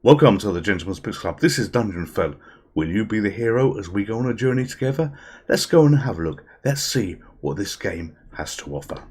Welcome to the Gentleman's Picks Club. This is Dungeonfell. Will you be the hero as we go on a journey together? Let's go and have a look. Let's see what this game has to offer.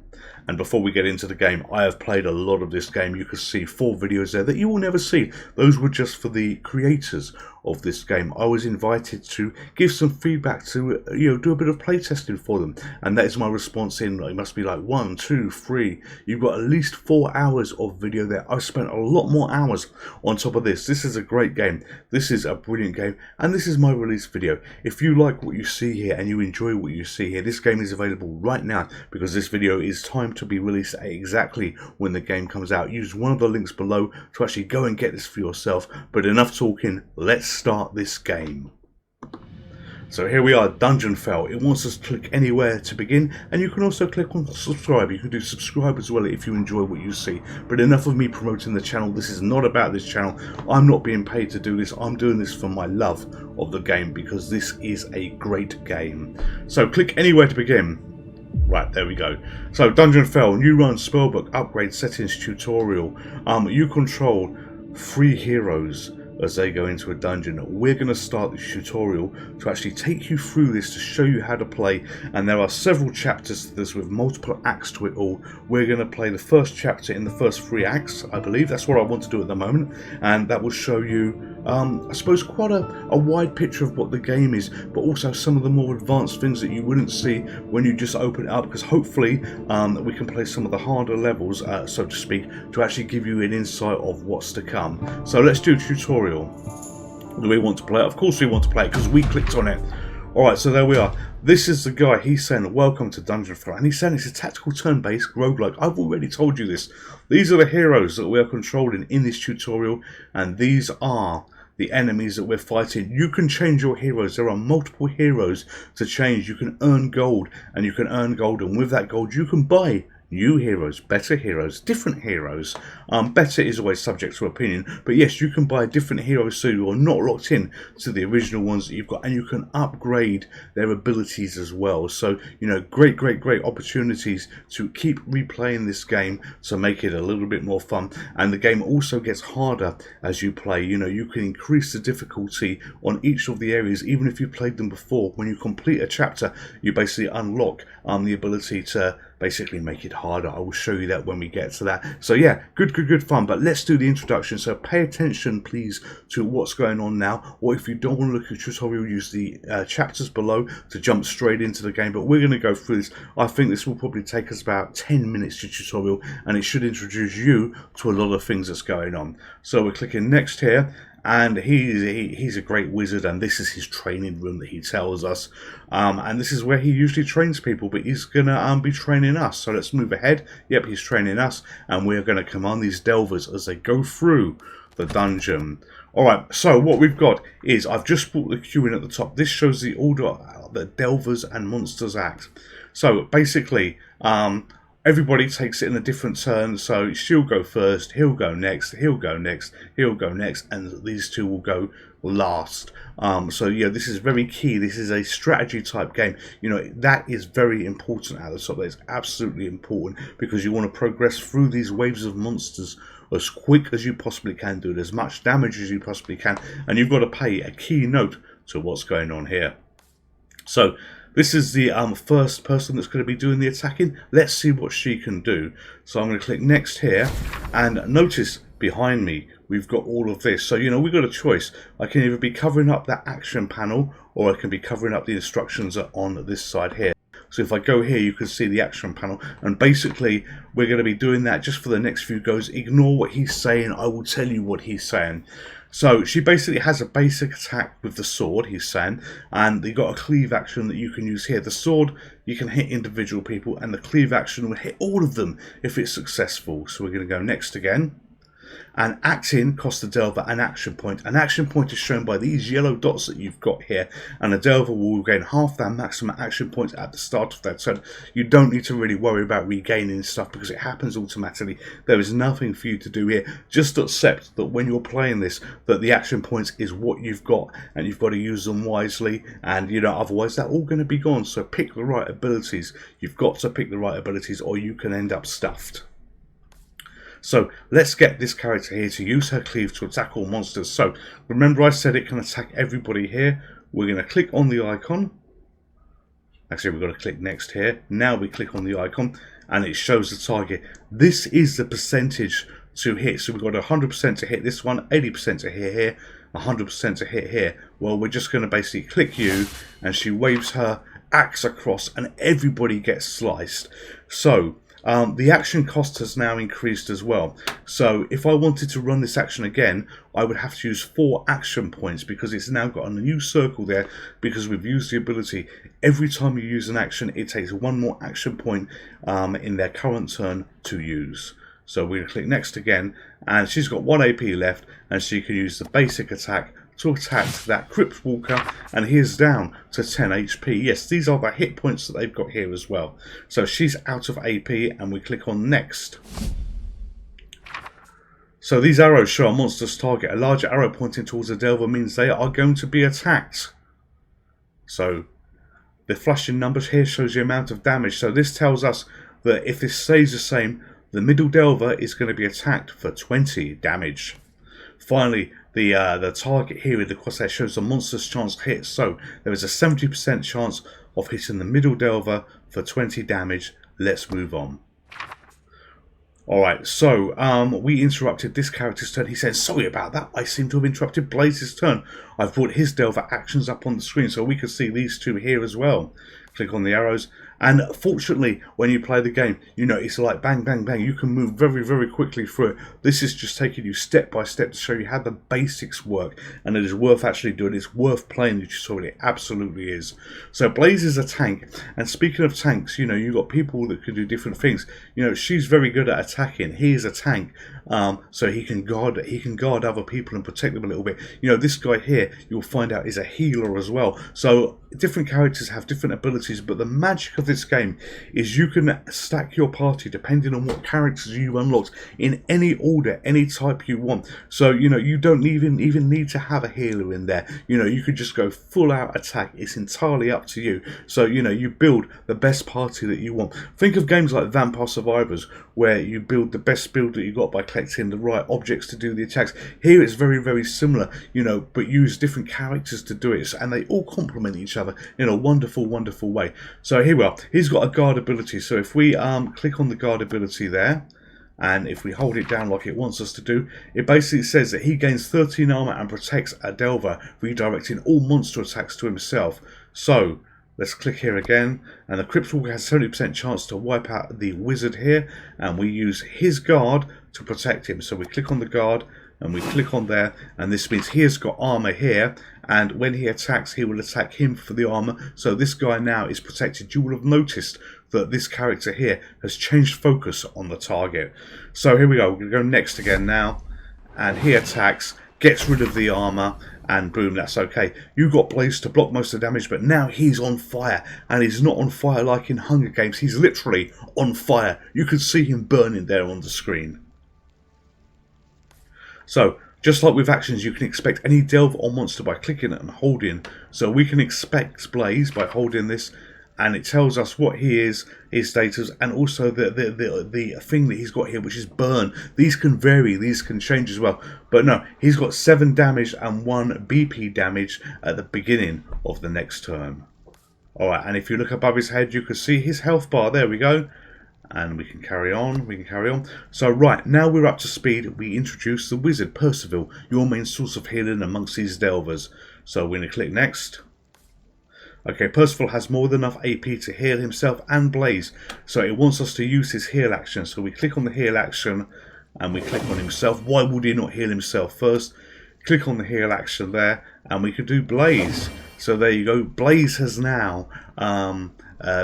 And before we get into the game, I have played a lot of this game. You can see 4 videos there that you will never see. Those were just for the creators of this game. I was invited to give some feedback to, do a bit of playtesting for them. And that is my response in, it must be like 1, 2, 3. You've got at least 4 hours of video there. I've spent a lot more hours on top of this. This is a great game. This is a brilliant game. And this is my release video. If you like what you see here and you enjoy what you see here, this game is available right now because this video is timed to be released at exactly when the game comes out. Use one of the links below to actually go and get this for yourself. But enough talking, let's start this game. So here we are, Dungeonfell. It wants us to click anywhere to begin, and you can also click on subscribe. You can do subscribe as well if you enjoy what you see. But enough of me promoting the channel. This is not about this channel. I'm not being paid to do this. I'm doing this for my love of the game because this is a great game. So click anywhere to begin. Right, there we go. So Dungeonfell, new run, spellbook, upgrade, settings, tutorial. You control 3 heroes as they go into a dungeon. We're going to start this tutorial to actually take you through this to show you how to play, and there are several chapters to this with multiple acts to it all. We're going to play the first chapter in the first 3 acts, I believe. That's what I want to do at the moment, and that will show you I suppose quite a wide picture of what the game is, but also some of the more advanced things that you wouldn't see when you just open it up, because hopefully we can play some of the harder levels, so to speak, to actually give you an insight of what's to come. So let's do tutorial. Do we want to play it? Of course we want to play it because we clicked on it. Alright, so there we are. This is the guy. He's saying, welcome to Dungeonfell. And he's saying it's a tactical turn-based roguelike. I've already told you this. These are the heroes that we are controlling in this tutorial. And these are the enemies that we're fighting. You can change your heroes. There are multiple heroes to change. You can earn gold. And you can earn gold. And with that gold, you can buy new heroes, better heroes, different heroes. Better is always subject to opinion, but yes, you can buy different heroes so you're not locked in to the original ones that you've got, and you can upgrade their abilities as well. So, great opportunities to keep replaying this game to make it a little bit more fun. And the game also gets harder as you play. You can increase the difficulty on each of the areas, even if you've played them before. When you complete a chapter, you basically unlock the ability to basically make it harder. I will show you that when we get to that. So yeah, good fun. But let's do the introduction. So pay attention, please, to what's going on now. Or if you don't want to look at the tutorial, use the chapters below to jump straight into the game. But we're going to go through this. I think this will probably take us about 10 minutes to tutorial, and it should introduce you to a lot of things that's going on. So we're clicking next here. And he's a great wizard, and this is his training room that he tells us. And this is where he usually trains people, but he's going to be training us. So let's move ahead. Yep, he's training us, and we're going to command these delvers as they go through the dungeon. Alright, so what we've got is, I've just brought the queue in at the top. This shows the order that delvers and monsters act. So basically, everybody takes it in a different turn, so she'll go first, he'll go next, he'll go next, he'll go next, and these two will go last. So yeah, this is very key. This is a strategy type game. That is very important at the top. That is absolutely important because you want to progress through these waves of monsters as quick as you possibly can, do as much damage as you possibly can, and you've got to pay a key note to what's going on here. So this is the first person that's going to be doing the attacking. Let's see what she can do. So I'm going to click next here, and notice behind me we've got all of this. So we've got a choice. I can either be covering up that action panel, or I can be covering up the instructions on this side here. So if I go here, you can see the action panel, and basically we're going to be doing that just for the next few goes. Ignore what he's saying. I will tell you what he's saying. So she basically has a basic attack with the sword, he's saying, and you've got a cleave action that you can use here. The sword, you can hit individual people, and the cleave action will hit all of them if it's successful. So we're going to go next again. And acting costs the delver an action point. An action point is shown by these yellow dots that you've got here, and a delver will gain half their maximum action points at the start of their turn. You don't need to really worry about regaining stuff because it happens automatically. There is nothing for you to do here. Just accept that when you're playing this, that the action points is what you've got, and you've got to use them wisely, and otherwise they're all going to be gone. So pick the right abilities. You've got to pick the right abilities, or you can end up stuffed. So let's get this character here to use her cleave to attack all monsters. So remember I said it can attack everybody here. We're going to click on the icon. Actually, we've got to click next here. Now we click on the icon and it shows the target. This is the percentage to hit. So we've got 100% to hit this one, 80% to hit here, 100% to hit here. Well, we're just going to basically click you and she waves her axe across and everybody gets sliced. So the action cost has now increased as well. So if I wanted to run this action again, I would have to use 4 action points because it's now got a new circle there because we've used the ability. Every time you use an action, it takes 1 more action point in their current turn to use. So we're going to click next again, and she's got 1 AP left, and she can use the basic attack to attack that Crypt Walker, and he is down to 10 HP. Yes, these are the hit points that they've got here as well. So she's out of AP, and we click on next. So these arrows show a monster's target. A large arrow pointing towards a delver means they are going to be attacked. So the flashing numbers here shows the amount of damage. So this tells us that if this stays the same, the middle delver is going to be attacked for 20 damage. Finally, the target here in the crosshair shows the monster's chance to hit. So there is a 70% chance of hitting the middle delver for 20 damage. Let's move on. Alright, so we interrupted this character's turn. He says, sorry about that, I seem to have interrupted Blaze's turn. I've brought his delver actions up on the screen so we can see these two here as well. Click on the arrows, and fortunately when you play the game, you know, it's like bang bang bang, you can move very very quickly through it. This is just taking you step by step to show you how the basics work, and it is worth actually doing. It's worth playing. You saw it absolutely is. So Blaze is a tank, and speaking of tanks, you know, you got people that can do different things. You know, she's very good at attacking. He is a tank, so he can guard other people and protect them a little bit. You know, this guy here, you'll find out, is a healer as well. So different characters have different abilities, but the magic of this game is you can stack your party depending on what characters you unlocked in any order, any type you want. So, you know, you don't even need to have a healer in there. You know, you could just go full out attack. It's entirely up to you. So, you know, you build the best party that you want. Think of games like Vampire Survivors, where you build the best build that you got by collecting the right objects to do the attacks. Here it's very very similar, you know, but use different characters to do it, and they all complement each other in a wonderful wonderful way. So here we are. He's got a guard ability, so if we click on the guard ability there, and if we hold it down like it wants us to do, it basically says that he gains 13 armor and protects a delver, redirecting all monster attacks to himself. So let's click here again, and the Crypt Walker has 70% chance to wipe out the wizard here, and we use his guard to protect him. So we click on the guard and we click on there, and this means he has got armor here, and when he attacks, he will attack him for the armor. So this guy now is protected. You will have noticed that this character here has changed focus on the target. So here we go. We're going to go next again now, and he attacks, gets rid of the armor, and boom, that's okay. You got Blaze to block most of the damage, but now he's on fire, and he's not on fire like in Hunger Games. He's literally on fire. You can see him burning there on the screen. So, just like with actions, you can expect any delve or monster by clicking it and holding. So we can expect Blaze by holding this, and it tells us what he is, his status, and also the thing that he's got here, which is burn. These can vary, these can change as well. But no, he's got 7 damage and 1 BP damage at the beginning of the next turn. Alright, and if you look above his head, you can see his health bar. There we go. And we can carry on, So right, now we're up to speed. We introduce the wizard, Percival, your main source of healing amongst these delvers. So we're going to click next. Okay, Percival has more than enough AP to heal himself and Blaze, so it wants us to use his heal action. So we click on the heal action and we click on himself. Why would he not heal himself first? Click on the heal action there, and we can do Blaze. So there you go. Blaze has now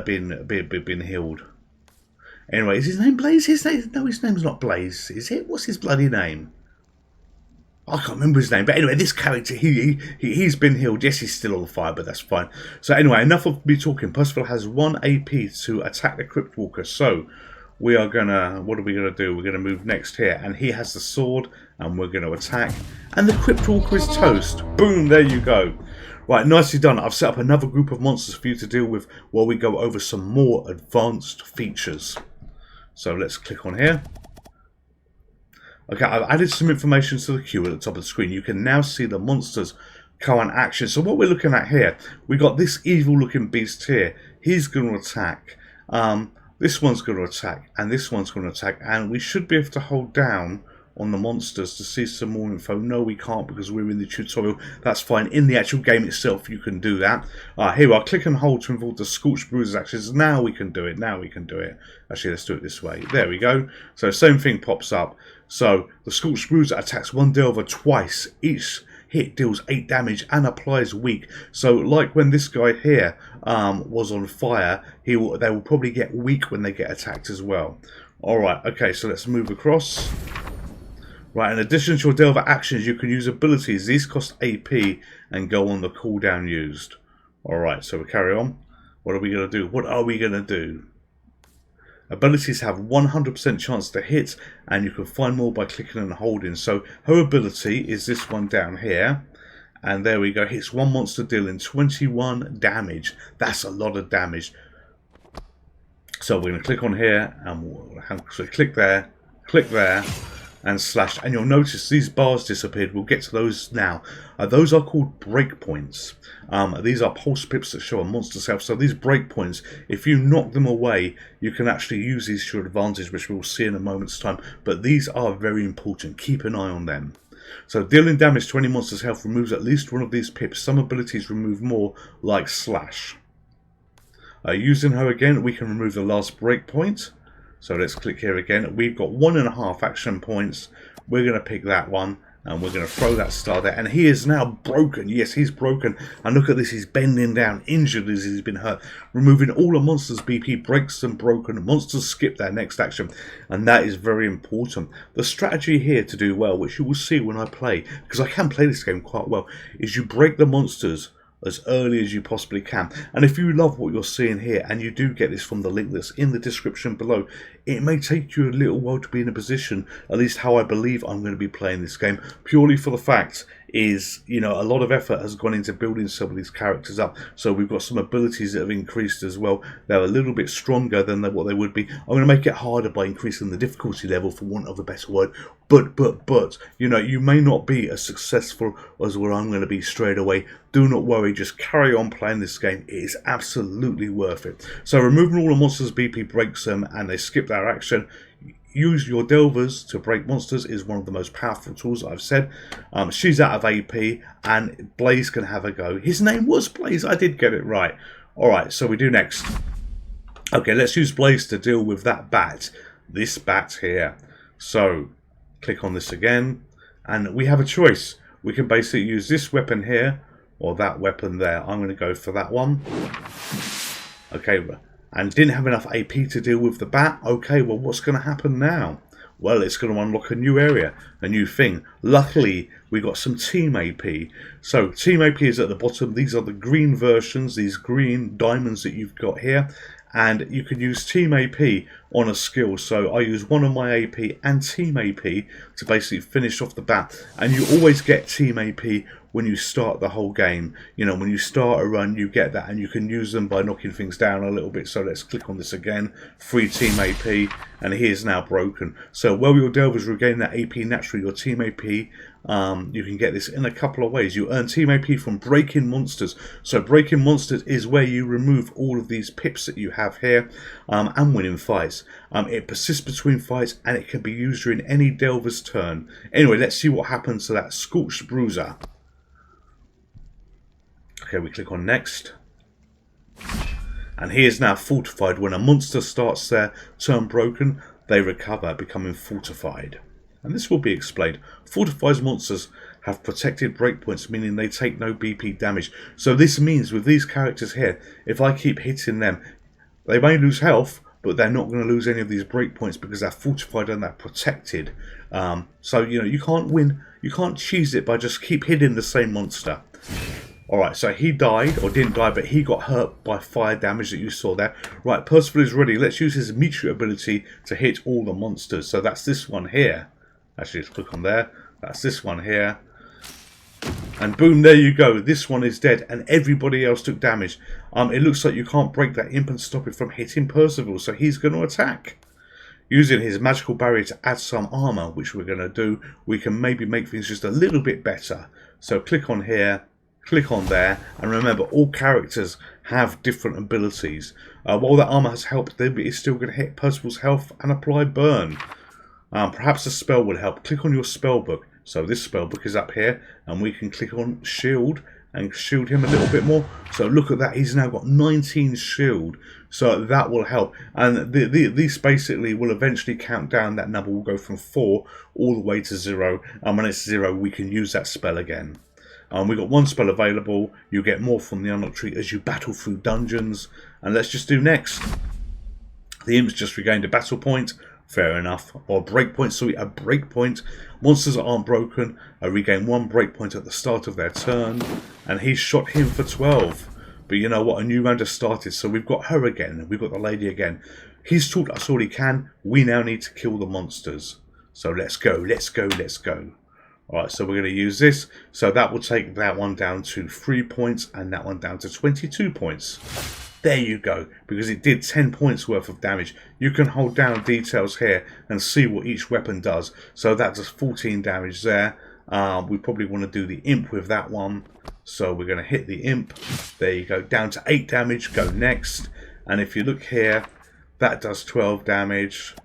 been healed. Anyway, is his name Blaze? No, his name's not Blaze, is it? What's his bloody name? I can't remember his name. But anyway, this character, he's been healed. Yes, he's still on fire, but that's fine. So anyway, enough of me talking. Percival has 1 AP to attack the Crypt Walker. So we are gonna, what are we gonna do? We're gonna move next here, and he has the sword, and we're gonna attack. And the Crypt Walker is toast. Boom! There you go. Right, nicely done. I've set up another group of monsters for you to deal with while we go over some more advanced features. So let's click on here. Okay, I've added some information to the queue at the top of the screen. You can now see the monsters' current action. So what we're looking at here, we got this evil-looking beast here. He's going to attack. This one's going to attack, and this one's going to attack. And we should be able to hold down on the monsters to see some more info. No, we can't because we're in the tutorial. That's fine. In the actual game itself, you can do that. Here we are. Click and hold to involve the Scorched Bruises actions. Now we can do it. Now we can do it. Actually, let's do it this way. There we go. So same thing pops up. So the Scorched Bruiser attacks one Delver twice. Each hit deals 8 damage and applies weak. So like when this guy here was on fire, they will probably get weak when they get attacked as well. Alright, okay, so let's move across. Right, in addition to your Delver actions, you can use abilities. These cost AP and go on the cooldown used. Alright, so we carry on. What are we going to do? What are we going to do? Abilities have 100% chance to hit, and you can find more by clicking and holding. So her ability is this one down here. And there we go. Hits one monster dealing 21 damage. That's a lot of damage. So we're going to click on here, and we'll click there, and slash, and you'll notice these bars disappeared. We'll get to those now. Those are called breakpoints. These are pulse pips that show a monster's health. So these breakpoints, if you knock them away, you can actually use these to your advantage, which we'll see in a moment's time. But these are very important. Keep an eye on them. So dealing damage to any monster's health removes at least one of these pips. Some abilities remove more, like slash. Using her again, we can remove the last breakpoint. So let's click here again. We've got 1.5 action points. We're going to pick that one, and we're going to throw that star there. And he is now broken. Yes, he's broken. And look at this. He's bending down, injured as he's been hurt. Removing all a monster's BP breaks them broken. Monsters skip their next action. And that is very important. The strategy here to do well, which you will see when I play, because I can play this game quite well, is you break the monsters as early as you possibly can. And if you love what you're seeing here, and you do get this from the link that's in the description below, it may take you a little while to be in a position, at least how I believe I'm going to be playing this game, purely for the fact is, you know, a lot of effort has gone into building some of these characters up. So we've got some abilities that have increased as well. They're a little bit stronger than what they would be. I'm going to make it harder by increasing the difficulty level, for want of a better word. But, you know, you may not be as successful as what I'm going to be straight away. Do not worry, just carry on playing this game. It is absolutely worth it. So removing all the monsters' BP breaks them, and they skip their action. Use your Delvers to break monsters is one of the most powerful tools I've said. She's out of AP, and Blaze can have a go. His name was Blaze. I did get it right. Alright, so we do next. Okay, let's use Blaze to deal with that bat. This bat here. So, click on this again, and we have a choice. We can basically use this weapon here, or that weapon there. I'm going to go for that one. Okay, and didn't have enough AP to deal with the bat. Okay, well, what's going to happen now? Well, it's going to unlock a new area, a new thing. Luckily, we got some team AP. So, team AP is at the bottom. These are the green versions, these green diamonds that you've got here. And you can use team AP on a skill. So I use one of my AP and team AP to basically finish off the bat. And you always get team AP when you start the whole game. You know, when you start a run, you get that, and you can use them by knocking things down a little bit. So let's click on this again. Free team AP, and he is now broken. So while your Delvers regain that AP naturally, your team AP, you can get this in a couple of ways. You earn team AP from breaking monsters. So breaking monsters is where you remove all of these pips that you have here, and winning fights. It persists between fights, and it can be used during any Delver's turn. Anyway, let's see what happens to that Scorched Bruiser. Okay, we click on next. And he is now fortified. When a monster starts their turn broken, they recover, becoming fortified. And this will be explained. Fortified monsters have protected breakpoints, meaning they take no BP damage. So this means with these characters here, if I keep hitting them, they may lose health, but they're not going to lose any of these breakpoints because they're fortified and they're protected. So, you know, you can't win, you can't cheese it by just keep hitting the same monster. Alright, so he died, or didn't die, but he got hurt by fire damage that you saw there. Right, Percival is ready. Let's use his meteor ability to hit all the monsters. So that's this one here. Actually, let's click on there. That's this one here. And boom, there you go. This one is dead, and everybody else took damage. It looks like you can't break that imp and stop it from hitting Percival, so he's going to attack. using his magical barrier to add some armor, which we're going to do, we can maybe make things just a little bit better. So click on here, click on there, and remember all characters have different abilities. While that armor has helped them, it's still going to hit Percival's health and apply burn. Perhaps a spell would help. Click on your spell book. So this spell book is up here, and we can click on shield and shield him a little bit more. So look at that, he's now got 19 shield, so that will help. And these basically will eventually count down. That number will go from 4 all the way to 0, and when it's 0 we can use that spell again. We've got one spell available. You get more from the unlock tree as you battle through dungeons. And let's just do next. The imp's just regained a battle point. Fair enough. Or a breakpoint, sorry, a breakpoint. Monsters aren't broken. I regain 1 breakpoint at the start of their turn. And he shot him for 12. But you know what? A new round has started. So we've got her again. We've got the lady again. He's taught us all he can. We now need to kill the monsters. So let's go, let's go, let's go. Alright, so we're going to use this. So that will take that one down to 3 points and that one down to 22 points. There you go, because it did 10 points worth of damage. You can hold down details here and see what each weapon does. So that does 14 damage there. We probably want to do the imp with that one. So we're going to hit the imp. There you go, down to 8 damage. Go next. And if you look here, that does 12 damage.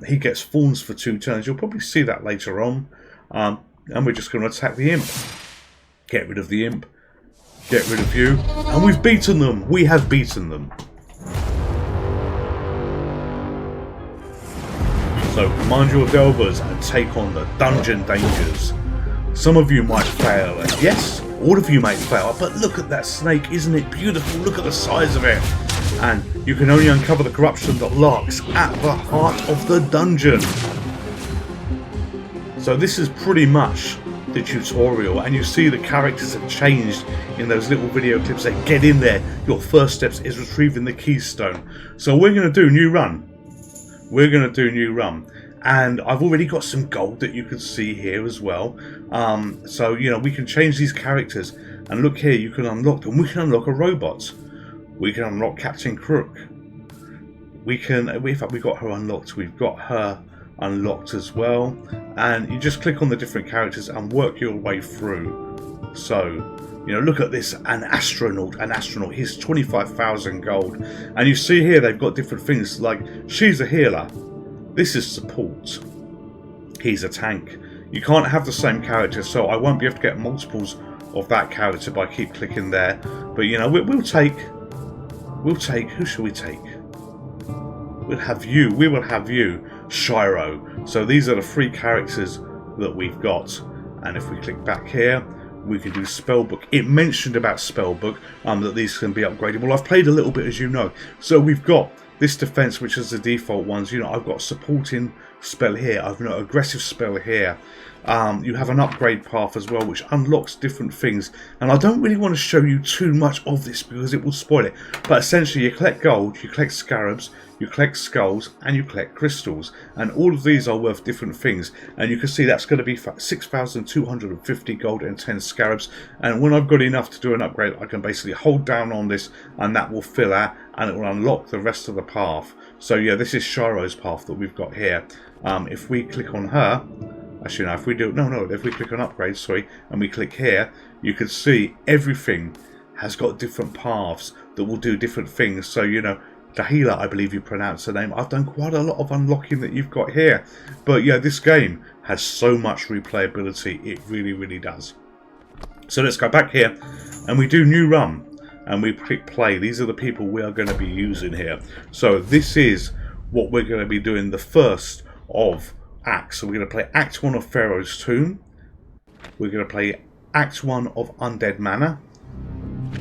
He gets thorns for 2 turns. You'll probably see that later on. And we're just going to attack the imp. Get rid of the imp. Get rid of you. And we've beaten them. We have beaten them. So command your delvers and take on the dungeon dangers. Some of you might fail. And yes, all of you might fail. But look at that snake. Isn't it beautiful? Look at the size of it. And you can only uncover the corruption that lurks at the heart of the dungeon. So this is pretty much the tutorial, and you see the characters have changed in those little video clips. They get in there. Your first steps is retrieving the keystone. So we're going to do new run. We're going to do new run. And I've already got some gold that you can see here as well. So, you know, we can change these characters. And look here, you can unlock them. We can unlock a robot. We can unlock Captain Crook. We can, in fact, we got her unlocked. We've got her unlocked as well, and you just click on the different characters and work your way through. So, you know, look at this, an astronaut, he's 25,000 gold, and you see here they've got different things, like she's a healer, this is support, he's a tank. You can't have the same character, so I won't be able to get multiples of that character by keep clicking there, but you know, we'll take, who shall we take? We'll have you, we will have you, Shiro. So these are the 3 characters that we've got, and if we click back here we can do spellbook. It mentioned about spellbook that these can be upgraded. Well, I've played a little bit, as you know, so we've got this defense, which is the default ones. You know, I've got supporting spell here, I've got aggressive spell here. You have an upgrade path as well, which unlocks different things, and I don't really want to show you too much of this because it will spoil it, but essentially you collect gold, you collect scarabs, you collect skulls, and you collect crystals, and all of these are worth different things, and you can see that's going to be 6,250 gold and 10 scarabs, and when I've got enough to do an upgrade, I can basically hold down on this and that will fill out, and it will unlock the rest of the path. So yeah, this is Shiro's path that we've got here. If we click on her, actually no, if we do, if we click on upgrade, sorry, and we click here, you can see everything has got different paths that will do different things. So, you know, the healer, I believe you pronounce her name. I've done quite a lot of unlocking that you've got here. But yeah, this game has so much replayability. It really, really does. So let's go back here and we do new run and we click play. These are the people we are going to be using here. So this is what we're going to be doing, the first of acts. So we're going to play Act 1 of Pharaoh's Tomb. We're going to play Act 1 of Undead Manor.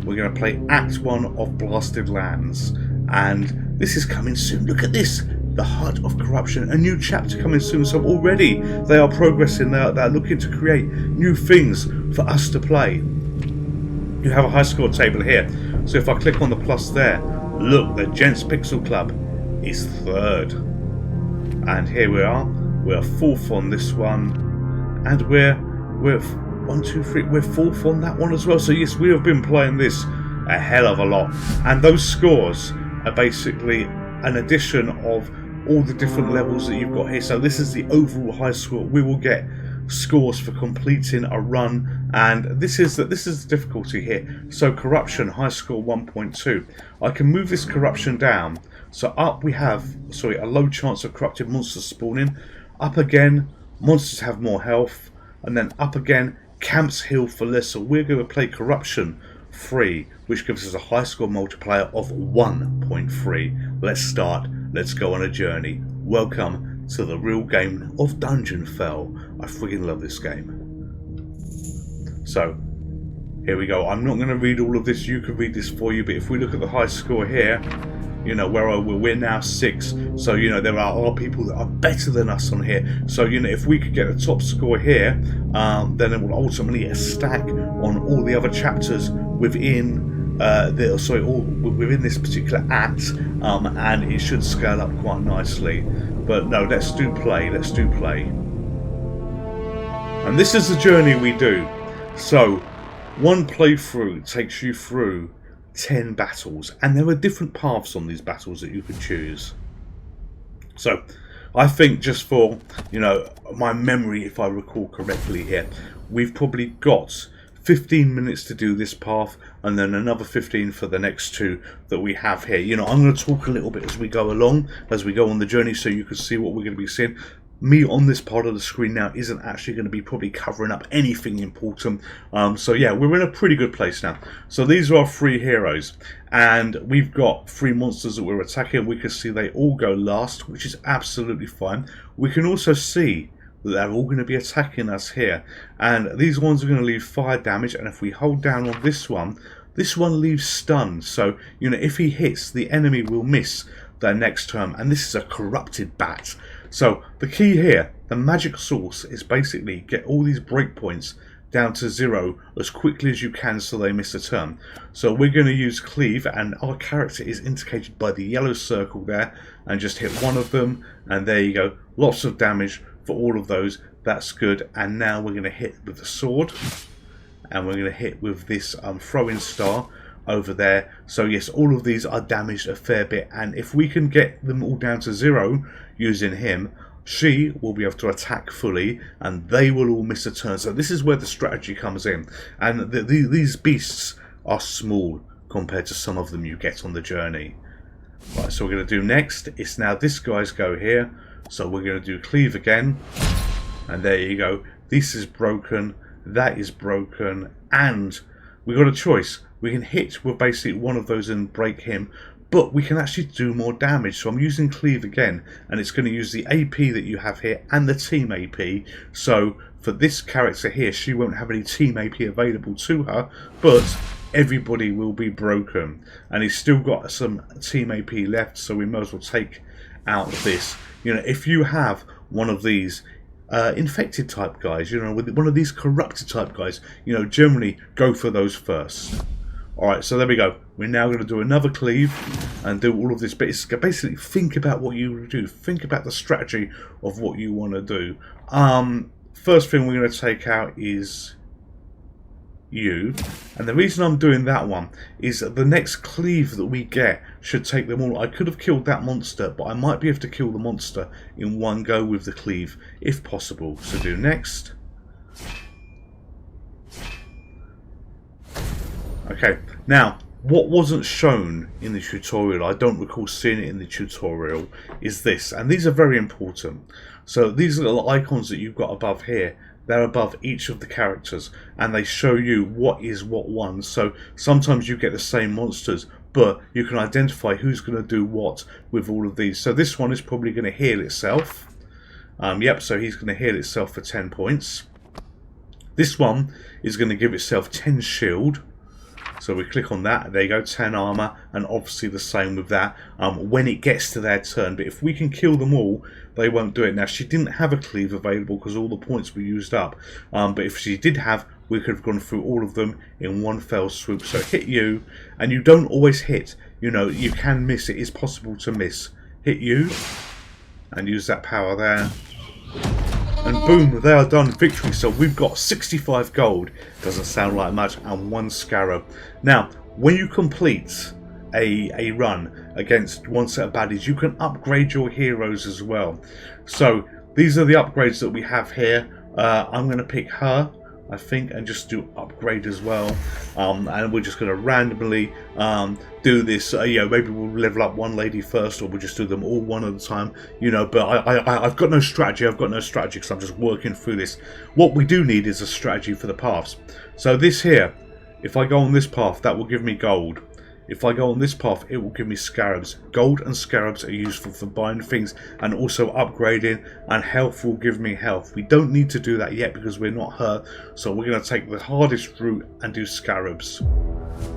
We're going to play Act 1 of Blasted Lands. And this is coming soon. Look at this. The Heart of Corruption. A new chapter coming soon. So already they are progressing. They're looking to create new things for us to play. You have a high score table here. So if I click on the plus there, look, the Gents Pixel Club is 3rd. And here we are. We're 4th on this one. And we're 1, 2, 3. We're 4th on that one as well. So yes, we have been playing this a hell of a lot. And those scores are basically an addition of all the different levels that you've got here. So this is the overall high score. We will get scores for completing a run, and this is the difficulty here. So corruption, high score 1.2. I can move this corruption down. So up we have, sorry, a low chance of corrupted monsters spawning. Up again, monsters have more health, and then up again, camps heal for less. So we're going to play corruption 3, which gives us a high score multiplier of 1.3. Let's start. Let's go on a journey. Welcome to the real game of Dungeonfell. I freaking love this game. So here we go. I'm not going to read all of this. You can read this for you. But if we look at the high score here, you know, we're now 6. So, you know, there are people that are better than us on here. So, you know, if we could get the top score here, then it will ultimately stack on all the other chapters within within this particular act, and it should scale up quite nicely. But no, let's do play. And this is the journey we do. So, one playthrough takes you through 10 battles, and there are different paths on these battles that you can choose. So I think, just for, you know, my memory, if I recall correctly here, we've probably got 15 minutes to do this path, and then another 15 for the next 2 that we have here. You know, I'm going to talk a little bit as we go along, as we go on the journey, so you can see what we're going to be seeing. Me on this part of the screen now isn't actually going to be probably covering up anything important. So yeah, we're in a pretty good place now. So these are our 3 heroes, and we've got 3 monsters that we're attacking. We can see they all go last, which is absolutely fine. We can also see that they're all going to be attacking us here, and these ones are going to leave fire damage, and if we hold down on this one leaves stun. So, you know, if he hits, the enemy will miss their next turn, and this is a corrupted bat. So the key here, the magic source, is basically get all these breakpoints down to 0 as quickly as you can so they miss a turn. So we're going to use cleave, and our character is indicated by the yellow circle there, and just hit one of them, and there you go. Lots of damage for all of those. That's good. And now we're going to hit with the sword, and we're going to hit with this throwing star over there. So yes, all of these are damaged a fair bit, and if we can get them all down to 0 using him, she will be able to attack fully, and they will all miss a turn. So this is where the strategy comes in, and these beasts are small compared to some of them you get on the journey. Right, so we're going to do next, it's now this guy's go here. So we're going to do cleave again, and there you go. This is broken, that is broken, and we've got a choice. We can hit with basically one of those and break him, but we can actually do more damage. So I'm using cleave again, and it's going to use the AP that you have here and the team AP. So for this character here, she won't have any team AP available to her, but everybody will be broken, and he's still got some team AP left, so we might as well take out this. You know, if you have one of these infected type guys, you know, with one of these corrupted type guys, you know, generally go for those first. Alright, so there we go. We're now going to do another cleave and do all of this. But it's basically, think about what you do. Think about the strategy of what you want to do. First thing we're going to take out is you. And the reason I'm doing that one is that the next cleave that we get should take them all. I could have killed that monster, but I might be able to kill the monster in one go with the cleave, if possible. So do next. Okay, now, what wasn't shown in the tutorial, I don't recall seeing it in the tutorial, is this. And these are very important. So these little icons that you've got above here, they're above each of the characters, and they show you what is what one. So sometimes you get the same monsters, but you can identify who's going to do what with all of these. So this one is probably going to heal itself. Yep, so he's going to heal itself for 10 points. This one is going to give itself 10 shield. So we click on that, there you go, 10 armor, and obviously the same with that when it gets to their turn. But if we can kill them all, they won't do it. Now, she didn't have a cleave available because all the points were used up. But if she did have, we could have gone through all of them in one fell swoop. So hit you, and you don't always hit. You know, you can miss. It is possible to miss. Hit you, and use that power there. And boom, they are done. Victory. So we've got 65 gold. Doesn't sound like much. And 1 scarab. Now, when you complete a run against one set of baddies, you can upgrade your heroes as well. So these are the upgrades that we have here. I'm going to pick her, I think, and just do upgrade as well. And we're just going to randomly do this. Maybe we'll level up one lady first, or we'll just do them all one at a time. But I've got no strategy. I've got no strategy because I'm just working through this. What we do need is a strategy for the paths. So this here, if I go on this path, that will give me gold. If I go on this path, it will give me scarabs. Gold and scarabs are useful for buying things and also upgrading, and health will give me health. We don't need to do that yet because we're not hurt, so we're going to take the hardest route and do scarabs.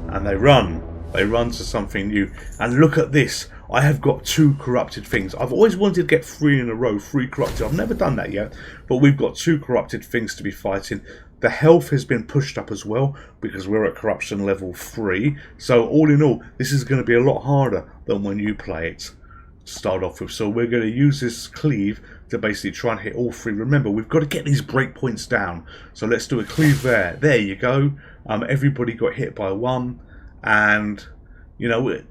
And they run to something new. And look at this, I have got 2 corrupted things. I've always wanted to get 3 in a row, 3 corrupted. I've never done that yet, but we've got 2 corrupted things to be fighting. The health has been pushed up as well because we're at corruption level 3. So all in all, this is going to be a lot harder than when you play it to start off with. So we're going to use this cleave to basically try and hit all 3. Remember, we've got to get these breakpoints down. So let's do a cleave there. There you go. Everybody got hit by 1. And,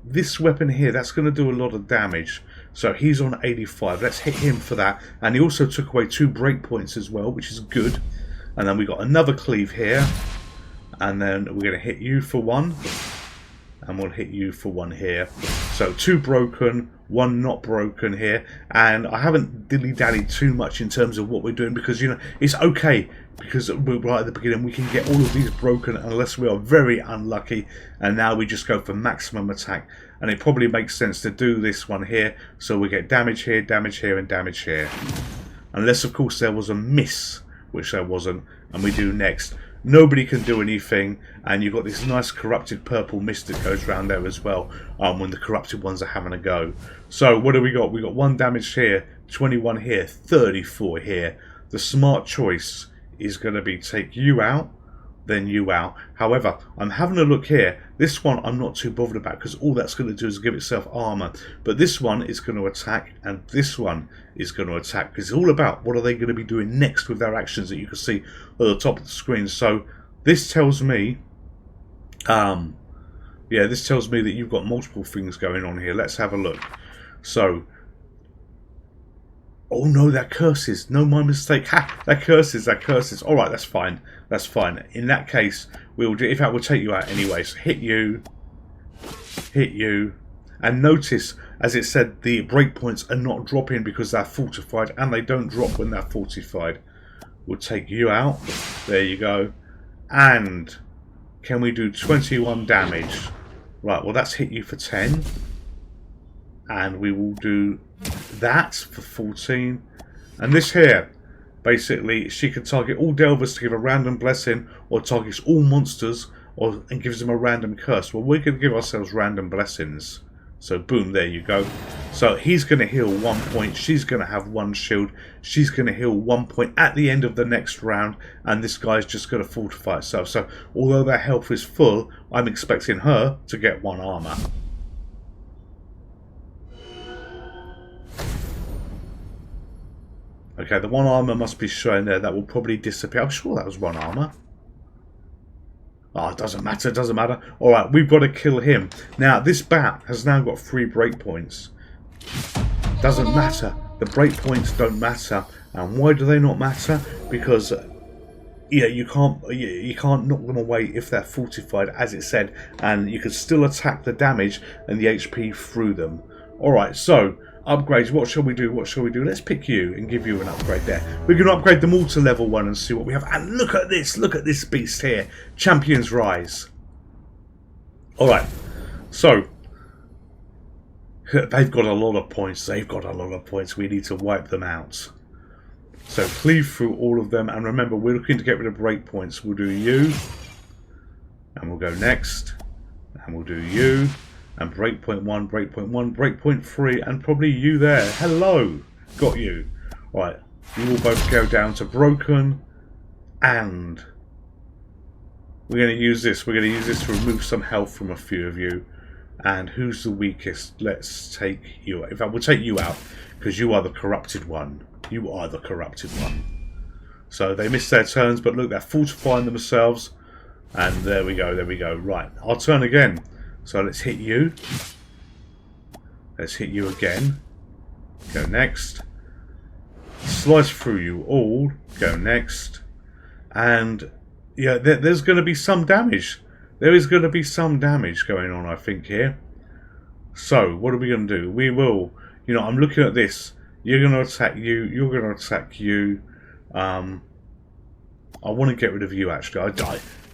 this weapon here, that's going to do a lot of damage. So he's on 85. Let's hit him for that. And he also took away 2 breakpoints as well, which is good. And then we got another cleave here, and then we're going to hit you for 1, and we'll hit you for 1 here. So 2 broken, 1 not broken here, and I haven't dilly-dallied too much in terms of what we're doing because it's okay because we're right at the beginning. We can get all of these broken unless we are very unlucky, and now we just go for maximum attack. And it probably makes sense to do this one here, so we get damage here, and damage here, unless of course there was a miss, which there wasn't, and we do next. Nobody can do anything, and you've got this nice corrupted purple mist that goes around there as well when the corrupted ones are having a go. So what do we got? We got 1 damage here, 21 here, 34 here. The smart choice is going to be take you out, then you out. However, I'm having a look here. This one I'm not too bothered about because all that's going to do is give itself armor. But this one is going to attack, and this one is going to attack because it's all about what are they going to be doing next with their actions that you can see at the top of the screen. So this tells me, this tells me that you've got multiple things going on here. Let's have a look. So, oh no, that curses. No, my mistake. Ha! That curses. Alright, that's fine. That's fine. In that case, we'll do. In fact, we'll take you out anyway. So hit you. And notice, as it said, the breakpoints are not dropping because they're fortified, and they don't drop when they're fortified. We'll take you out. There you go. And can we do 21 damage? Right, well that's hit you for 10. And we will do that for 14. And this here, basically, she can target all delvers to give a random blessing, or targets all monsters and gives them a random curse. Well, we're going to give ourselves random blessings. So boom, there you go. So he's going to heal 1 point. She's going to have 1 shield. She's going to heal 1 point at the end of the next round. And this guy's just going to fortify itself. So although their health is full, I'm expecting her to get 1 armor. Okay, the 1 armor must be showing there. That will probably disappear. I'm sure that was 1 armor. Oh, it doesn't matter, it doesn't matter. Alright, we've got to kill him. Now, this bat has now got 3 breakpoints. Doesn't matter. The breakpoints don't matter. And why do they not matter? Because you can't knock them away if they're fortified, as it said. And you can still attack the damage and the HP through them. Alright, so upgrades, what shall we do? Let's pick you and give you an upgrade there. We're going to upgrade them all to level 1 and see what we have. And look at this beast here. Champions Rise. Alright, so they've got a lot of points. We need to wipe them out. So cleave through all of them. And remember, we're looking to get rid of breakpoints. We'll do you. And we'll go next. And we'll do you. And breakpoint 1, breakpoint 3, and probably you there. Hello! Got you. Right, you will both go down to broken, and we're going to use this. We're going to use this to remove some health from a few of you. And who's the weakest? Let's take you out. In fact, we'll take you out, because you are the corrupted one. So they missed their turns, but look, they're fortifying themselves. And there we go. Right, I'll turn again. So let's hit you. Let's hit you again. Go next. Slice through you all. Go next. And yeah, there's going to be some damage. There is going to be some damage going on, I think, here. So what are we going to do? We will, you know, I'm looking at this. You're going to attack you. You're going to attack you. I want to get rid of you, actually.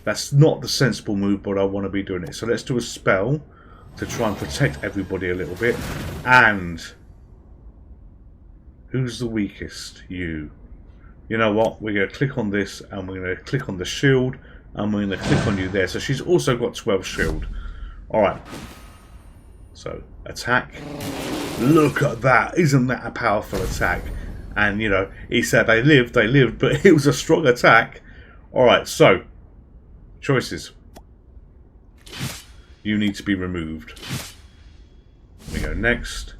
That's not the sensible move, but I want to be doing it. So let's do a spell to try and protect everybody a little bit. And who's the weakest? You. You know what? We're going to click on this, and we're going to click on the shield, and we're going to click on you there. So she's also got 12 shield. Alright. So, attack. Look at that. Isn't that a powerful attack? And, you know, he said they lived, but it was a strong attack. Alright, so, choices. You need to be removed. We go next.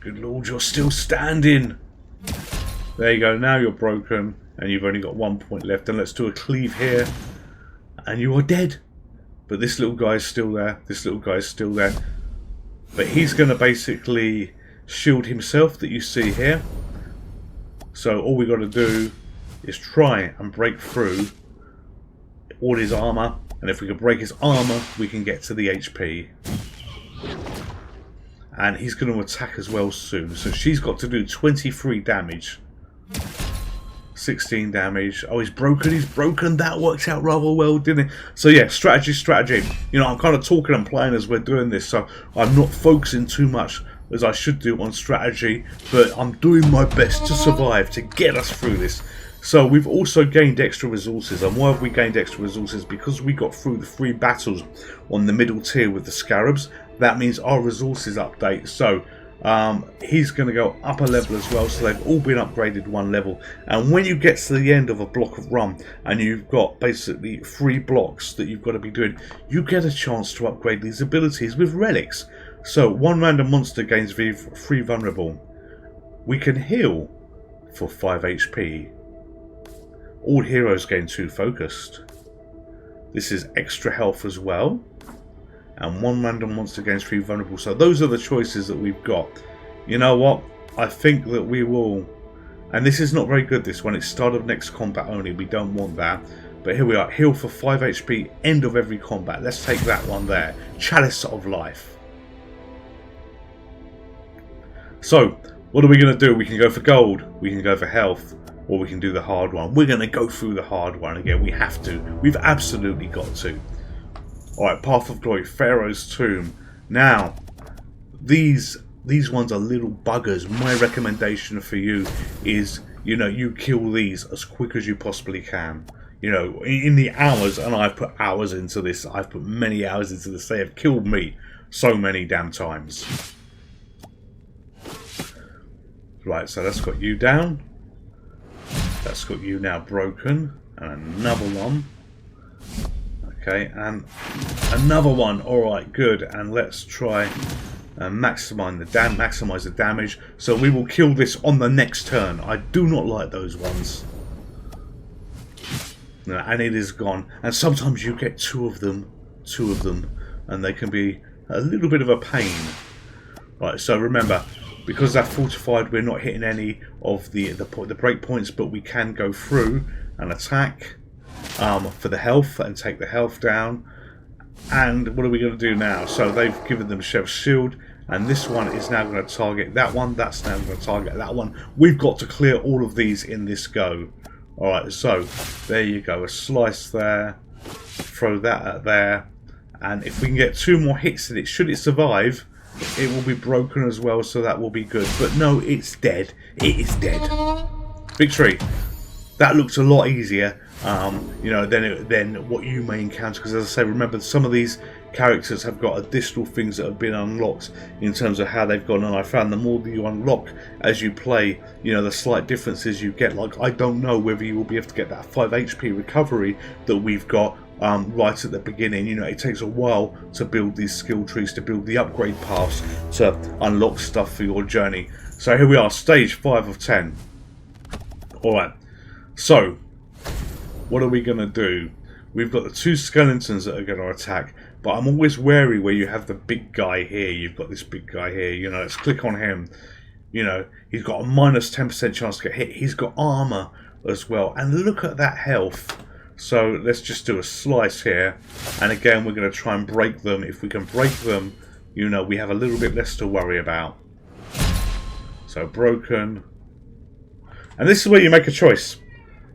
Good Lord, you're still standing. There you go, now you're broken. And you've only got 1 point left. And let's do a cleave here. And you are dead. But this little guy's still there. This little guy's still there. But he's going to basically shield himself that you see here. So all we got to do is try and break through all his armor. And if we can break his armor, we can get to the HP. And he's going to attack as well soon. So she's got to do 23 damage. 16 damage. Oh, he's broken. He's broken. That worked out rather well, didn't it? So yeah, strategy. You know, I'm kind of talking and playing as we're doing this. So I'm not focusing too much as I should do on strategy. But I'm doing my best to survive, to get us through this. So we've also gained extra resources. And why have we gained extra resources? Because we got through the 3 battles on the middle tier with the scarabs. That means our resources update. So he's going to go up a level as well. So they've all been upgraded 1 level. And when you get to the end of a block of run and you've got basically 3 blocks that you've got to be doing, you get a chance to upgrade these abilities with relics. So 1 random monster gains 3 vulnerable. We can heal for 5 HP. All heroes gain 2 focused. This is extra health as well. And 1 random monster gains 3 vulnerable. So those are the choices that we've got. You know what? I think that we will... And this is not very good, this one. It's start of next combat only. We don't want that. But here we are. Heal for 5 HP. End of every combat. Let's take that one there. Chalice of Life. So, what are we going to do? We can go for gold. We can go for health. Or we can do the hard one. We're going to go through the hard one again. We have to. We've absolutely got to. Alright, Path of Glory, Pharaoh's Tomb. Now, these ones are little buggers. My recommendation for you is, you know, you kill these as quick as you possibly can. You know, in the hours, and I've put hours into this. I've put many hours into this. They have killed me so many damn times. Right, so that's got you down. That's got you now broken. And another one. Okay, and another one. Alright, good. And let's try and maximize the damage. So we will kill this on the next turn. I do not like those ones. No, and it is gone. And sometimes you get 2 of them. And they can be a little bit of a pain. Right, so remember, because they're fortified, we're not hitting any of the break points, but we can go through and attack. For the health and take the health down. And what are we going to do now? So they've given themselves shield, and this one is now going to target that one. That's now going to target that one. We've got to clear all of these in this go. Alright, so there you go. A slice there. Throw that at there. And if we can get 2 more hits in it, should it survive, it will be broken as well, so that will be good. But no, it's dead. It is dead. Victory. That looks a lot easier. You know, than what you may encounter, because as I say, remember, some of these characters have got additional things that have been unlocked in terms of how they've gone on. I found the more that you unlock as you play, you know, the slight differences you get. Like, I don't know whether you will be able to get that 5 HP recovery that we've got right at the beginning. You know, it takes a while to build these skill trees, to build the upgrade paths, to unlock stuff for your journey. So here we are, stage 5 of 10. Alright, so what are we going to do? We've got the 2 skeletons that are going to attack, but I'm always wary where you have the big guy here. You've got this big guy here, you know, let's click on him. You know, he's got a minus 10% chance to get hit. He's got armor as well. And look at that health. So let's just do a slice here. And again, we're going to try and break them. If we can break them, you know, we have a little bit less to worry about. So broken. And this is where you make a choice.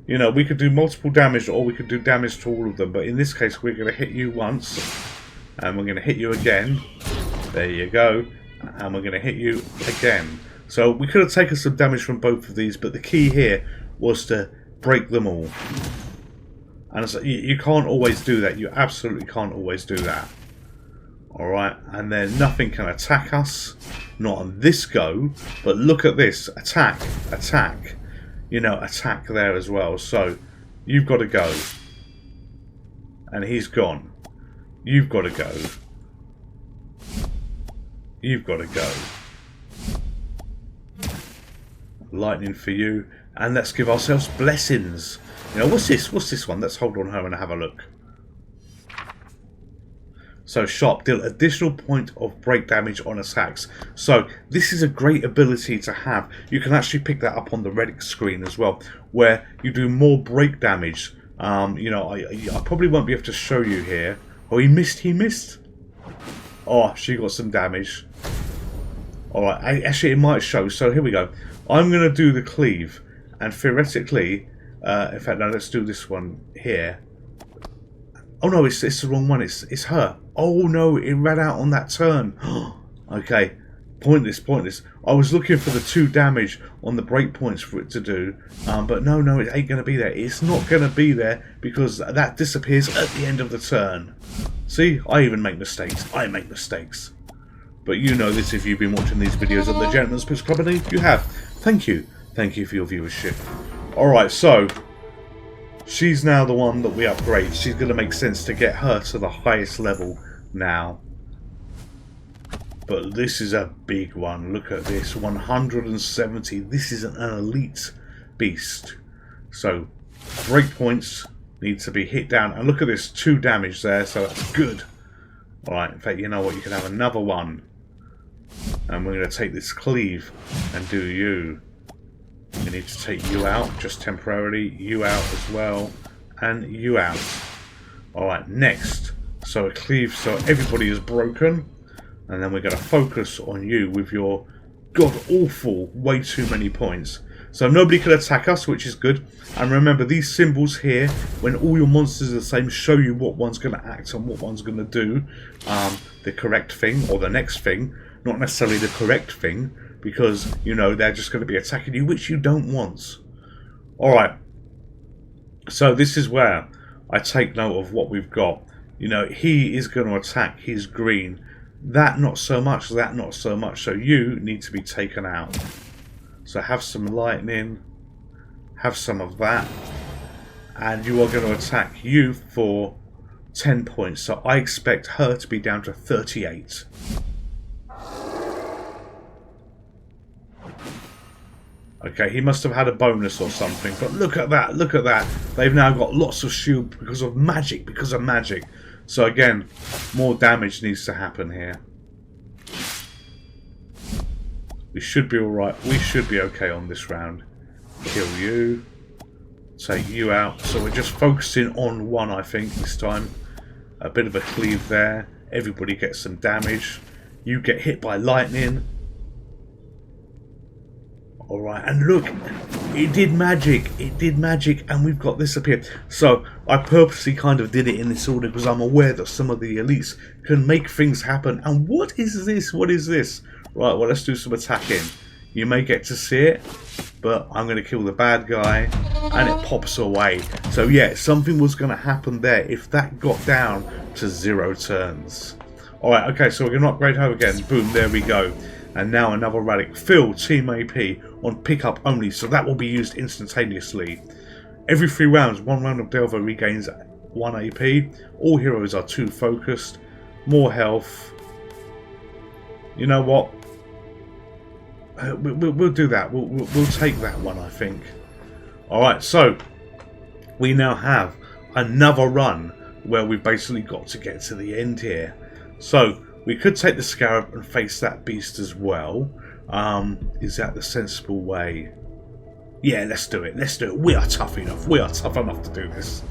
You know, we could do multiple damage or we could do damage to all of them. But in this case, we're going to hit you once. And we're going to hit you again. There you go. And we're going to hit you again. So we could have taken some damage from both of these, but the key here was to break them all. And so you can't always do that. You absolutely can't always do that. Alright, and then nothing can attack us. Not on this go, but look at this. Attack, attack. You know, attack there as well. So you've got to go. And he's gone. You've got to go. You've got to go. Lightning for you, and let's give ourselves blessings. You know, what's this? What's this one? Let's hold on her and have a look. So sharp, deal additional point of break damage on attacks. So this is a great ability to have. You can actually pick that up on the relic screen as well, where you do more break damage. You know, I probably won't be able to show you here. Oh, he missed. He missed. Oh, she got some damage. All right, actually, it might show. So here we go. I'm going to do the cleave, and theoretically, in fact, no, let's do this one here. Oh no, it's the wrong one. It's her. Oh no, it ran out on that turn. Okay, pointless, pointless. I was looking for the 2 damage on the breakpoints for it to do, but no, it ain't going to be there. It's not going to be there because that disappears at the end of the turn. See, I even make mistakes. I make mistakes. But you know this if you've been watching these videos at the Gentleman's Pips Club, and if you have, thank you. Thank you for your viewership. Alright, so she's now the one that we upgrade. She's going to make sense to get her to the highest level now. But this is a big one. Look at this. 170. This is an elite beast. So breakpoints need to be hit down. And look at this. 2 damage there. So that's good. Alright, in fact, you know what? You can have another one. And we're going to take this cleave and do you. We need to take you out just temporarily. You out as well. And you out. Alright, next. So a cleave so everybody is broken. And then we're going to focus on you with your god-awful way too many points. So nobody can attack us, which is good. And remember, these symbols here, when all your monsters are the same, show you what one's going to act and what one's going to do. The correct thing, or the next thing. Not necessarily the correct thing, because, you know, they're just going to be attacking you, which you don't want. Alright. So this is where I take note of what we've got. You know, he is going to attack. He's green. That not so much, that not so much. So you need to be taken out. So have some lightning, have some of that, and you are going to attack you for 10 points. So I expect her to be down to 38. Okay, he must have had a bonus or something, but look at that, look at that. They've now got lots of shield because of magic, So again, more damage needs to happen here. We should be alright. We should be okay on this round. Kill you. Take you out. So we're just focusing on one, I think, this time. A bit of a cleave there. Everybody gets some damage. You get hit by lightning. Alright, and look, it did magic, and we've got this up here. So, I purposely kind of did it in this order because I'm aware that some of the elites can make things happen. And what is this? What is this? Right, well, let's do some attacking. You may get to see it, but I'm going to kill the bad guy, and it pops away. So yeah, something was going to happen there if that got down to 0 turns. Alright, okay, so we're going to upgrade her again. Boom, there we go. And now another relic. Fill Team AP on pickup only, so that will be used instantaneously. Every 3 rounds, 1 round of Delver regains 1 AP. All heroes are 2 focused. More health. You know what? We'll do that. We'll take that one, I think. Alright, so we now have another run where we've basically got to get to the end here. So we could take the Scarab and face that beast as well. Is that the sensible way? Yeah, let's do it. Let's do it. We are tough enough. We are tough enough to do this.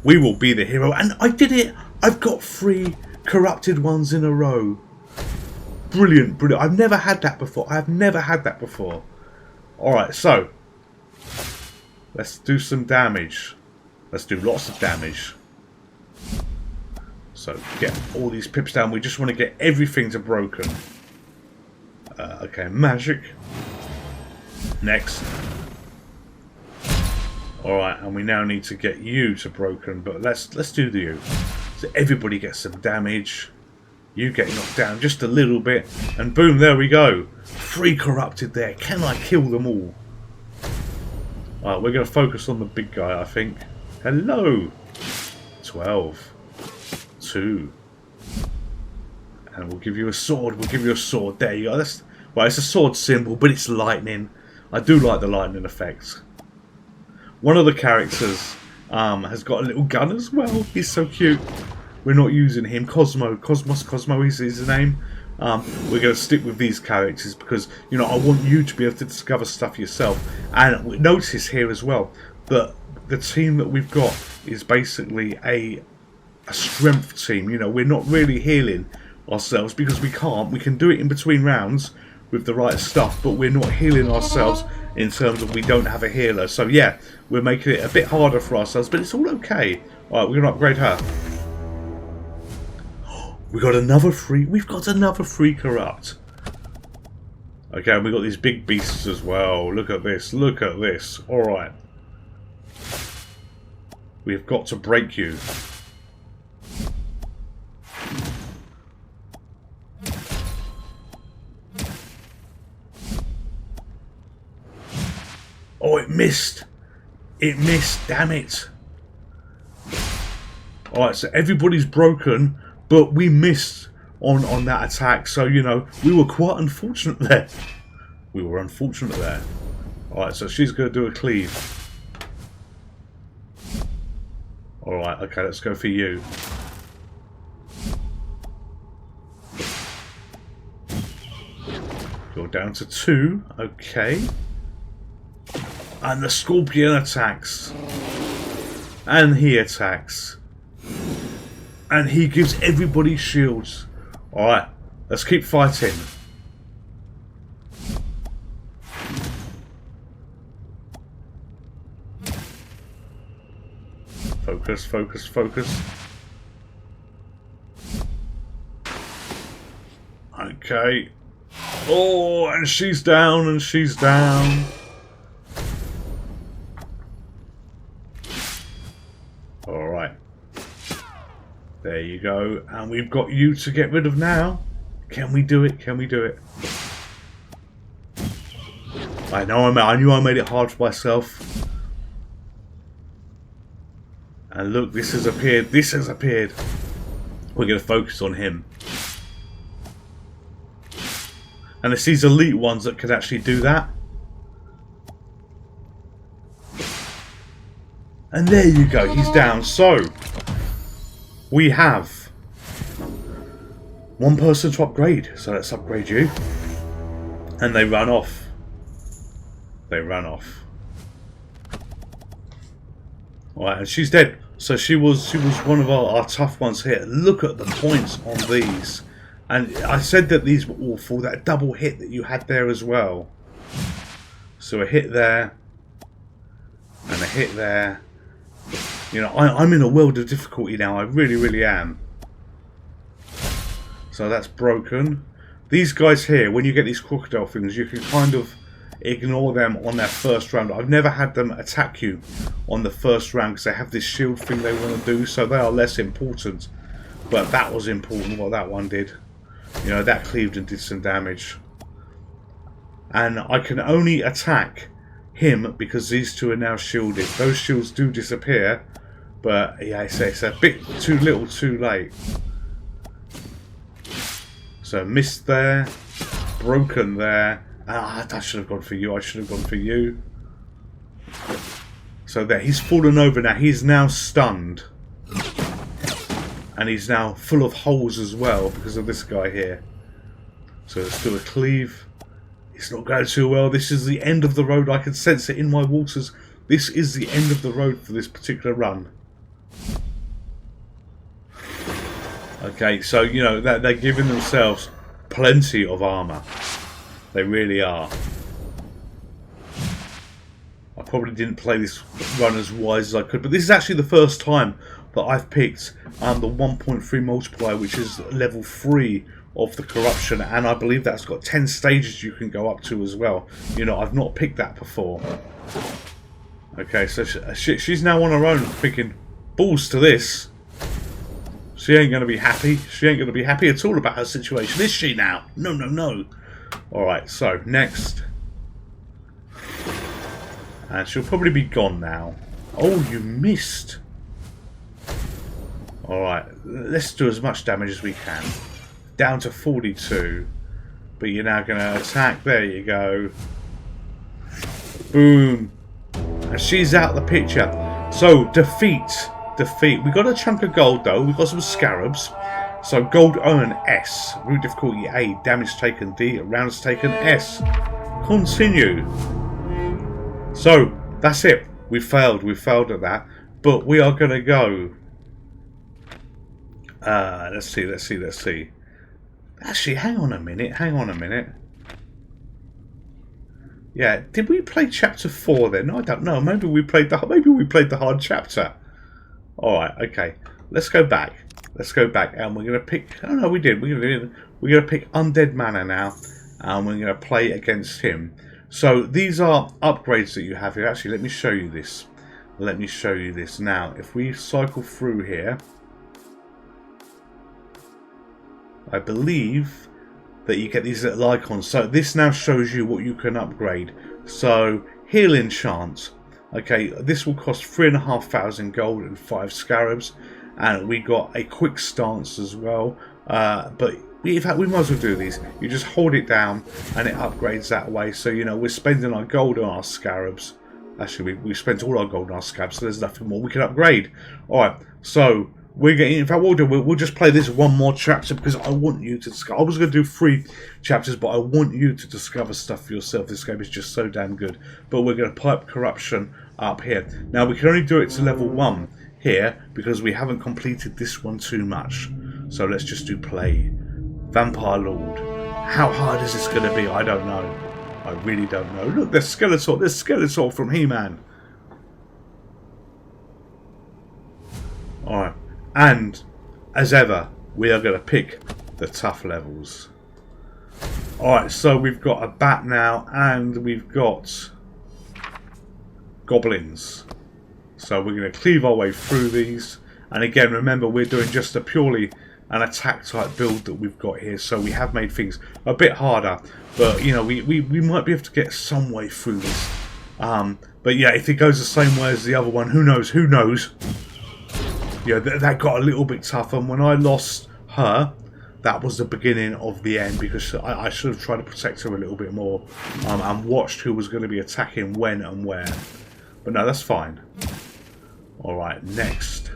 We will be the hero. And I did it. I've got 3 corrupted ones in a row. Brilliant, brilliant. I've never had that before. I have never had that before. Alright, so let's do some damage. Let's do lots of damage. So get all these pips down. We just want to get everything to broken. Okay, magic. Next. Alright, and we now need to get you to broken, but let's do the you. So everybody gets some damage. You get knocked down just a little bit, and boom, there we go. 3 corrupted there. Can I kill them all? Alright, we're going to focus on the big guy, I think. Hello! 12. 2. And we'll give you a sword. We'll give you a sword. There you go. Well, it's a sword symbol, but it's lightning. I do like the lightning effects. One of the characters has got a little gun as well. He's so cute. We're not using him. Cosmo is his name. We're going to stick with these characters because, you know, I want you to be able to discover stuff yourself. And notice here as well that the team that we've got is basically a strength team. You know, we're not really healing ourselves because we can't. We can do it in between rounds with the right stuff, but we're not healing ourselves in terms of we don't have a healer. So yeah, we're making it a bit harder for ourselves, but it's all okay. Alright, we're going to upgrade her. We've got another 3 corrupt. Okay, and we've got these big beasts as well. Look at this, look at this. Alright. We've got to break you. Oh, it missed. It missed, damn it. Alright, so everybody's broken, but we missed on that attack. So, you know, we were quite unfortunate there. We were unfortunate there. Alright, so she's going to do a cleave. Alright, okay, let's go for you. You're down to 2. Okay. And the Scorpion attacks. And he attacks. And he gives everybody shields. Alright, let's keep fighting. Focus, focus, focus. Okay. Oh, and she's down, and she's down. Alright. There you go. And we've got you to get rid of now. Can we do it? Can we do it? I know I knew I made it hard for myself. And look, this has appeared. This has appeared. We're going to focus on him. And it's these elite ones that can actually do that. And there you go, he's down. So, we have 1 person to upgrade. So let's upgrade you. And they run off. They ran off. Alright, and she's dead. So she was one of our tough ones here. Look at the points on these. And I said that these were awful. That double hit that you had there as well. So a hit there. And a hit there. You know, I'm in a world of difficulty now. I really, really am. So that's broken. These guys here, when you get these crocodile things, you can kind of ignore them on their first round. I've never had them attack you on the first round because they have this shield thing they want to do, so they are less important. But that was important, what that one did. You know, that cleaved and did some damage. And I can only attack him because these 2 are now shielded. Those shields do disappear, but yeah, it's a bit too little too late. So missed there, broken there. Ah, I should have gone for you. I should have gone for you. So there, he's fallen over now. He's now stunned. And he's now full of holes as well because of this guy here. So let's do a cleave. It's not going too well. This is the end of the road. I can sense it in my waters. This is the end of the road for this particular run. Okay, so, you know, they're giving themselves plenty of armour. They really are. I probably didn't play this run as wise as I could, but this is actually the first time that I've picked the 1.3 multiplier, which is level 3 of the corruption, and I believe that's got 10 stages you can go up to as well. You know, I've not picked that before. Okay, so she's now on her own thinking, balls to this. She ain't going to be happy. She ain't going to be happy at all about her situation, is she now? No, no, no. Alright, so next. And she'll probably be gone now. Oh, you missed. Alright, let's do as much damage as we can. Down to 42. But you're now going to attack. There you go. Boom. And she's out the picture. So, defeat. Defeat. We got a chunk of gold though. We got some scarabs. So, gold earn S. Root difficulty A. Damage taken D. Rounds taken S. Continue. So, that's it. We failed. We failed at that. But we are going to go. Let's see, let's see, let's see. Actually, hang on a minute, hang on a minute. Yeah, did we play chapter 4 then? I don't know. Maybe we played the hard chapter. Alright, okay. Let's go back. Let's go back and we're gonna pick oh no we did. We're gonna pick Undead Manor now and we're gonna play against him. So these are upgrades that you have here. Actually, let me show you this. Let me show you this. Now, if we cycle through here, I believe that you get these little icons. So this now shows you what you can upgrade. So healing chance. Okay, this will cost 3,500 gold and 5 scarabs, and we got a quick stance as well. But in fact, we might as well do these. You just hold it down, and it upgrades that way. So you know we're spending our gold on our scarabs. Actually, we spent all our gold on our scarabs, so there's nothing more we can upgrade. All right, so. We're getting. In fact, we'll just play this one more chapter because I want you to discover. I was going to do 3 chapters, but I want you to discover stuff for yourself. This game is just so damn good. But we're going to pipe corruption up here. Now we can only do it to level 1 here because we haven't completed this one too much. So let's just do play. Vampire Lord. How hard is this going to be? I don't know. I really don't know. Look, there's Skeletor. There's Skeletor from He-Man. All right. And, as ever, we are going to pick the tough levels. Alright, so we've got a bat now, and we've got goblins. So we're going to cleave our way through these. And again, remember, we're doing just a purely an attack type build that we've got here. So we have made things a bit harder. But, you know, we might be able to get some way through this. But yeah, if it goes the same way as the other one, who knows? Who knows? Yeah, that got a little bit tougher. And when I lost her, that was the beginning of the end, because I should have tried to protect her a little bit more and watched who was going to be attacking when and where. But no, that's fine. Alright, next.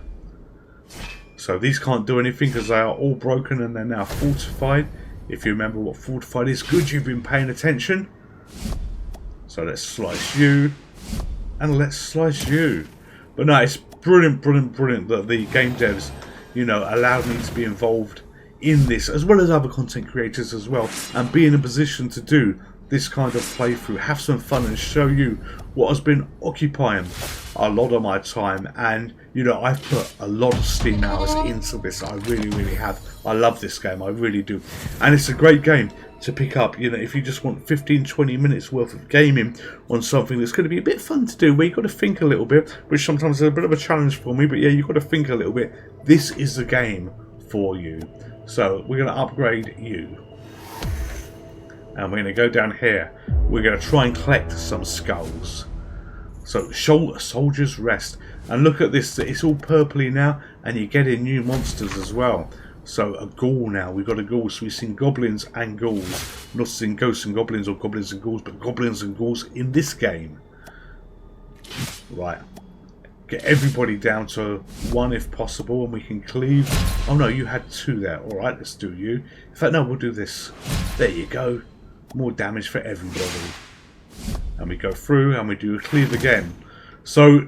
So these can't do anything because they are all broken and they're now fortified. If you remember what fortified is, good, you've been paying attention. So let's slice you. And let's slice you. But no, it's brilliant, brilliant, brilliant that the game devs, you know, allowed me to be involved in this, as well as other content creators as well, and be in a position to do this kind of playthrough, have some fun and show you what has been occupying a lot of my time. And you know, I've put a lot of Steam hours into this. I really, really have. I love this game, I really do. And it's a great game to pick up, you know, if you just want 15-20 minutes worth of gaming on something that's going to be a bit fun to do, where you've got to think a little bit, which sometimes is a bit of a challenge for me, but yeah, you've got to think a little bit. This is the game for you. So we're going to upgrade you. And we're going to go down here. We're going to try and collect some skulls. So, Soldier's Rest. And look at this, it's all purpley now, and you're getting new monsters as well. So, a ghoul now. We've got a ghoul. So, we've seen goblins and ghouls. Not seen ghosts and goblins or goblins and ghouls, but goblins and ghouls in this game. Right. get everybody down to 1 if possible, and we can cleave. Oh no, you had 2 there. Alright, let's do you. In fact, no, we'll do this. There you go. More damage for everybody. And we go through and we do a cleave again. So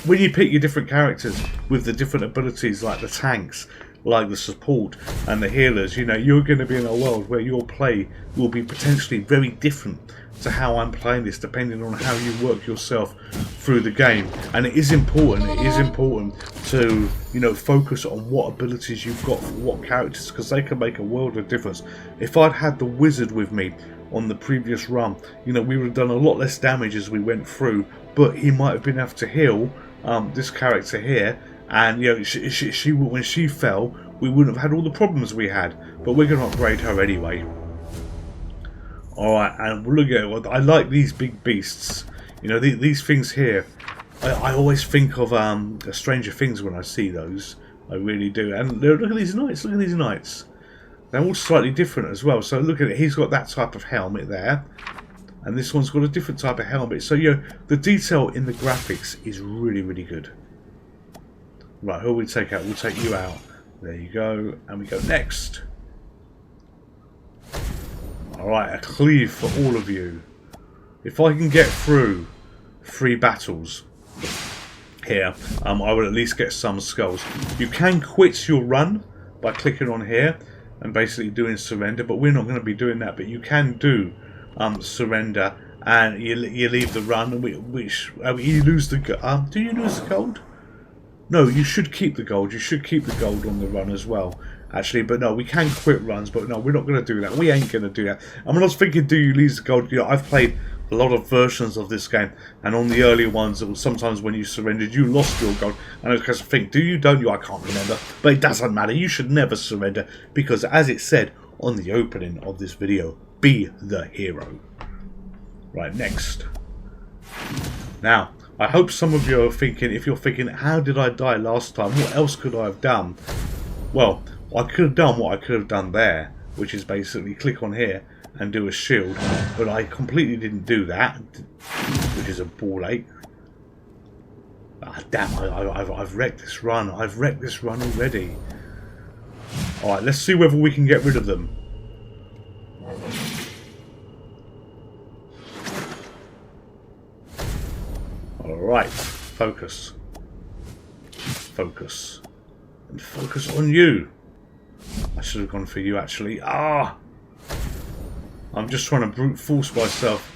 when you pick your different characters with the different abilities, like the tanks, like the support and the healers, you know, you're going to be in a world where your play will be potentially very different to how I'm playing this, depending on how you work yourself through the game. And it is important to, you know, focus on what abilities you've got for what characters, because they can make a world of difference. If I'd had the wizard with me on the previous run, you know, we would have done a lot less damage as we went through, but he might have been able to heal this character here, and you know, she when she fell, we wouldn't have had all the problems we had. But we're going to upgrade her anyway. Alright, and look at it. I like these big beasts. You know, these things here, I always think of Stranger Things when I see those. I really do. And look at these knights. Look at these knights. They're all slightly different as well. So look at it. He's got that type of helmet there. And this one's got a different type of helmet. So, you know, the detail in the graphics is really, really good. Right, who will we take out? We'll take you out. There you go. And we go next. Alright, a cleave for all of you. If I can get through 3 battles here, I will at least get some skulls. You can quit your run by clicking on here and basically doing surrender, but we're not going to be doing that. But you can do surrender, and you leave the run, which you lose the do you lose the gold? No, you should keep the gold. You should keep the gold on the run as well, actually. But no, we can quit runs, but no, we're not going to do that. We ain't going to do that. I mean, I was thinking, do you lose the gold? You know, I've played a lot of versions of this game, and on the earlier ones, it was sometimes when you surrendered, you lost your gold. And I was think, do you, don't you? I can't remember. But it doesn't matter. You should never surrender, because as it said on the opening of this video, be the hero. Right, next. Now, I hope some of you are thinking, if you're thinking, how did I die last time? What else could I have done? Well, I could have done what I could have done there, which is basically click on here and do a shield. But I completely didn't do that, which is a ball ache. Ah, damn, I've wrecked this run. I've wrecked this run already. Alright, let's see whether we can get rid of them. Alright, focus. Focus. And focus on you. I should have gone for you, actually. Ah! I'm just trying to brute force myself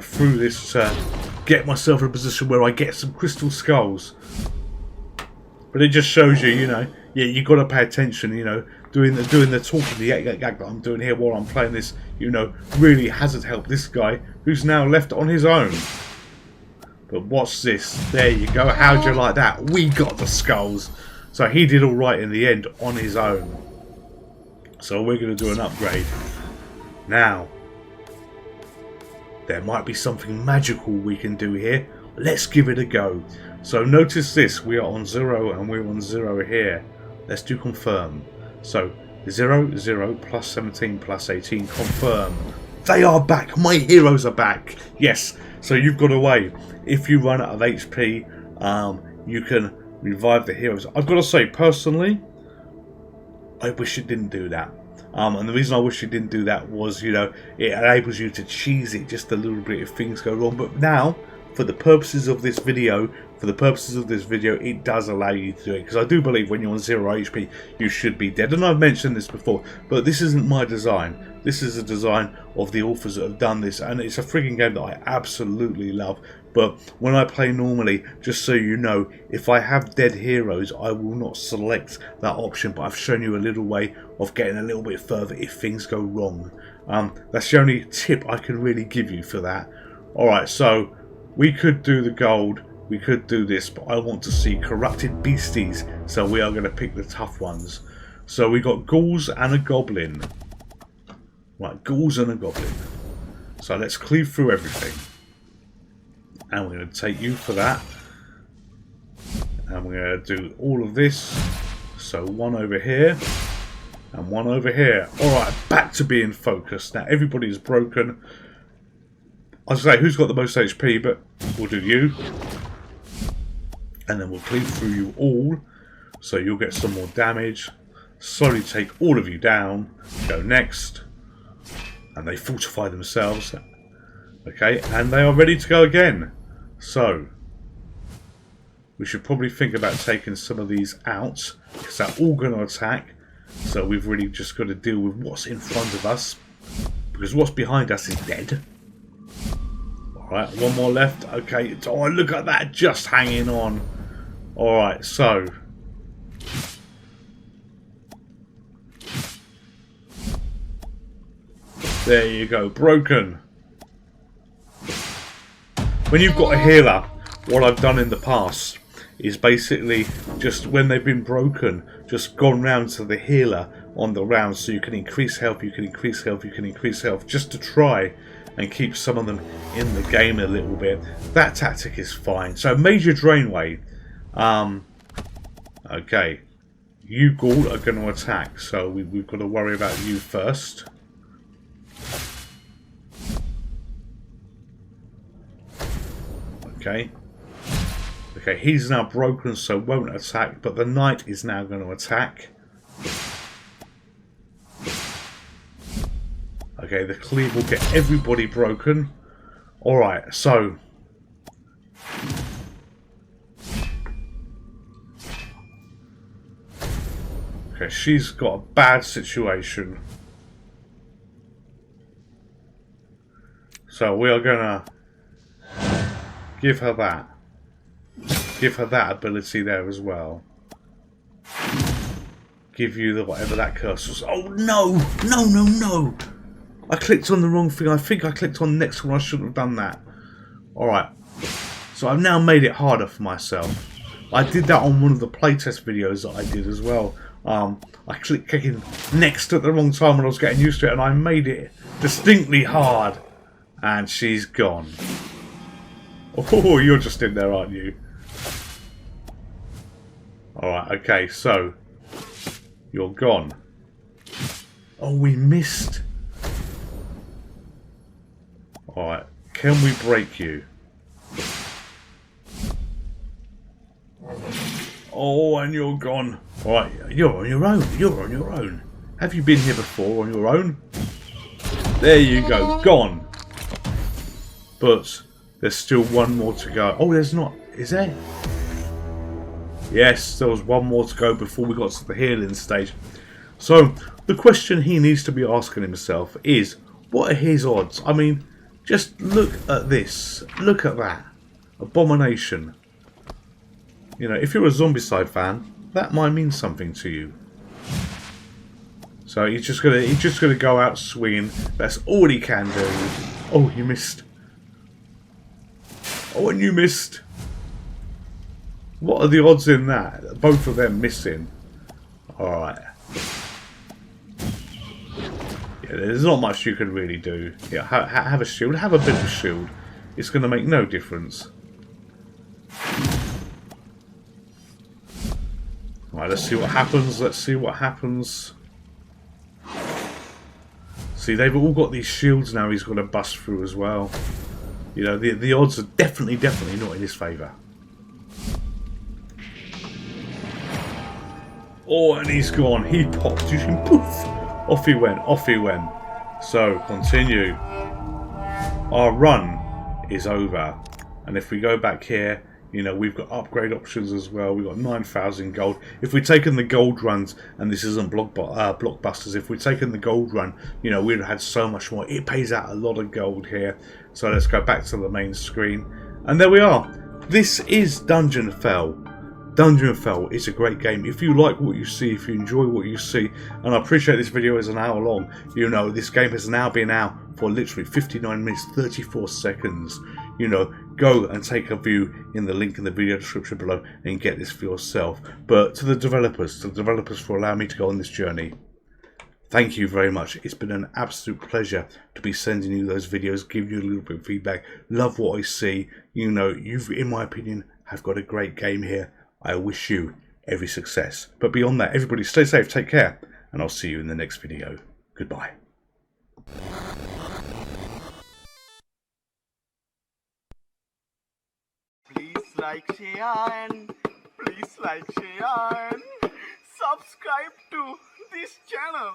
through this, get myself in a position where I get some crystal skulls. But it just shows you, you know, yeah, you got to pay attention, you know, doing the talking, the yak that I'm doing here while I'm playing this, you know, really hasn't helped this guy who's now left on his own. But what's this? There you go. How'd you like that? We got the skulls. So he did alright in the end on his own. So we're going to do an upgrade. Now, there might be something magical we can do here. Let's give it a go. So notice this. We are on 0 and we're on 0 here. Let's do confirm. So 0, 0, plus 17, plus 18. Confirm. They are back. My heroes are back. Yes. So you've got a way. If you run out of HP, you can revive the heroes. I've got to say, personally, I wish it didn't do that. And the reason I wish it didn't do that was, you know, it enables you to cheese it just a little bit if things go wrong. But now, for the purposes of this video, it does allow you to do it. Because I do believe when you're on 0 HP, you should be dead. And I've mentioned this before, but this isn't my design. This is a design of the authors that have done this. And it's a freaking game that I absolutely love. But when I play normally, just so you know, if I have dead heroes, I will not select that option. But I've shown you a little way of getting a little bit further if things go wrong. That's the only tip I can really give you for that. Alright, so we could do the gold. We could do this, but I want to see corrupted beasties, so we are going to pick the tough ones. So we got ghouls and a goblin. Right, ghouls and a goblin. So let's cleave through everything. And we're going to take you for that. And we're going to do all of this. So one over here. And one over here. Alright, back to being focused. Now everybody's broken. I was going to say, who's got the most HP, but we'll do you. and then we'll cleave through you all, so you'll get some more damage, slowly take all of you down, go next, and they fortify themselves. Okay, and they are ready to go again. So we should probably think about taking some of these out, because they're all going to attack. So we've really just got to deal with what's in front of us, because what's behind us is dead. Alright, one more left. Okay, oh, look at that, just hanging on. Alright, so there you go, broken. When you've got a healer, what I've done in the past is basically just when they've been broken, just gone round to the healer on the round, so you can increase health, you can increase health, you can increase health, just to try and keep some of them in the game a little bit. That tactic is fine. So major drainway. Okay, you Gaul are going to attack, so we've got to worry about you first. Okay. Okay, he's now broken, so won't attack, but the knight is now going to attack. Okay, the cleave will get everybody broken. Alright, so okay, she's got a bad situation. So we are gonna give her that. Give her that ability there as well. Give you the whatever that curse was. Oh no! No, no, no! I clicked on the wrong thing. I think I clicked on the next one. I shouldn't have done that. Alright. So I've now made it harder for myself. I did that on one of the playtest videos that I did as well. I clicked clicking next at the wrong time when I was getting used to it, and I made it distinctly hard. And she's gone. Oh, you're just in there, aren't you? Alright, okay, so you're gone. Oh, we missed. Alright, can we break you? Oh, and you're gone. Alright, you're on your own. You're on your own. Have you been here before on your own? There you go, gone. But there's still one more to go. Oh, there's not. Is there? Yes, there was one more to go before we got to the healing stage. So, the question he needs to be asking himself is, what are his odds? I mean, just look at this. Look at that. Abomination. You know, if you're a Zombicide fan, that might mean something to you. So he's just gonna go out swinging. That's all he can do. Oh, you missed. Oh, and you missed. What are the odds in that? Both of them missing. Alright. Yeah, there's not much you can really do. Yeah, have a shield. Have a bit of a shield. It's going to make no difference. Alright, let's see what happens. Let's see what happens. See, they've all got these shields now he's got to bust through as well. You know, the odds are definitely not in his favour. Oh, and he's gone. He popped. You can poof. Off he went. Off he went. So, continue. Our run is over. And if we go back here, you know, we've got upgrade options as well. We've got 9,000 gold. If we'd taken the gold runs, and this isn't blockbusters, if we'd taken the gold run, you know, we'd have had so much more. It pays out a lot of gold here. So let's go back to the main screen. And there we are. This is Dungeonfell. Dungeonfell is a great game. If you like what you see, if you enjoy what you see, and I appreciate this video is an hour long, you know, this game has now been out for literally 59 minutes, 34 seconds. You know, go and take a view in the link in the video description below and get this for yourself. But to the developers for allowing me to go on this journey, thank you very much. It's been an absolute pleasure to be sending you those videos, giving you a little bit of feedback. Love what I see. You know, you've, in my opinion, have got a great game here. I wish you every success. But beyond that, everybody stay safe, take care, and I'll see you in the next video. Goodbye. Please like like, share, and please like, share, and subscribe to this channel.